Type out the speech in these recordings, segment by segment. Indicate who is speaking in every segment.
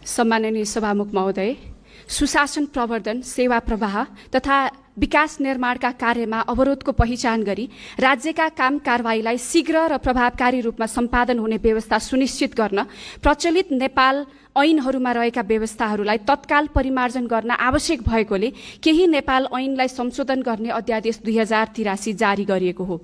Speaker 1: सम्माननीय सभामुख महोदय, सुशासन प्रवर्धन, सेवा प्रवाह तथा विकास निर्माणका कार्यमा अवरोधको पहिचान गरी राज्यका काम कारबाहीलाई शीघ्र र प्रभावकारी रूपमा सम्पादन हुने व्यवस्था सुनिश्चित गर्न प्रचलित नेपाल ऐनहरूमा रहेका व्यवस्थाहरूलाई तत्काल परिमार्जन गर्न आवश्यक भएकोले केही नेपाल ऐनलाई संशोधन गर्ने अध्यादेश 2083 जारी गरिएको हो।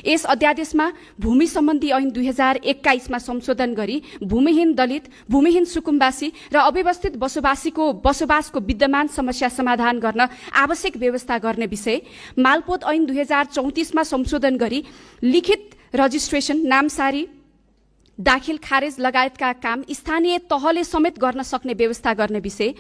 Speaker 1: यस अध्यादेशमा भूमि सम्बन्धी ऐन 2021मा संशोधन गरी भूमिहीन दलित, भूमिहीन सुकुम्बासी र अव्यवस्थित बसोबासको विद्यमान समस्या समाधान गर्न आवश्यक व्यवस्था गर्ने विषय, मालपोत ऐन 2034मा संशोधन गरी लिखित रजिस्ट्रेसन, नामसारी, दाखिल खारेज लगायतका काम स्थानीय तहले समेत गर्न सक्ने व्यवस्था गर्ने विषय,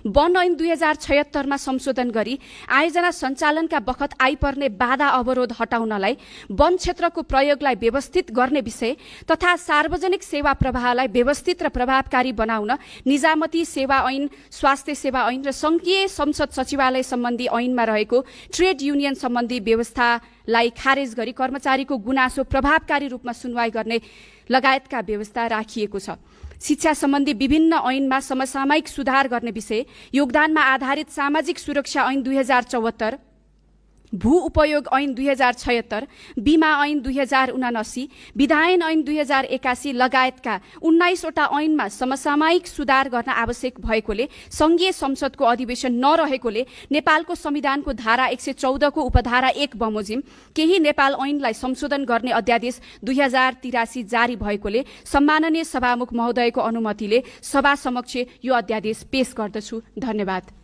Speaker 1: वन ऐन 2076मा संशोधन गरी आयोजना सञ्चालनका बखत आइपर्ने बाधा अवरोध हटाउनलाई वन क्षेत्रको प्रयोगलाई व्यवस्थित गर्ने विषय तथा सार्वजनिक सेवा प्रवाहलाई व्यवस्थित र प्रभावकारी बनाउन निजामती सेवा ऐन, स्वास्थ्य सेवा ऐन र संघीय संसद सचिवालय सम्बन्धी ऐनमा रहेको ट्रेड युनियन सम्बन्धी व्यवस्थालाई खारेज गरी कर्मचारीको गुनासो प्रभावकारी रूपमा सुनवाई गर्ने लगायतका व्यवस्था राखिएको छ। शिक्षा सम्बन्धी विभिन्न ऐनमा समसामयिक सुधार गर्ने विषय, योगदानमा आधारित सामाजिक सुरक्षा ऐन 2074, भू उपयोग ऐन 2076, बीमा ऐन 2079, विधायन ऐन 2081 लगायतका 19 वटा ऐनमा समसामयिक सुधार गर्न आवश्यक भएकोले संघीय संसदको अधिवेशन नरहेकोले नेपालको संविधानको धारा 114 को उपधारा 1 बमोजिम केही नेपाल ऐनलाई संशोधन गर्ने अध्यादेश 2083 जारी भएकोले सम्माननीय सभामुख महोदयको अनुमतिले सभा समक्ष यो अध्यादेश पेश गर्दछु। धन्यवाद।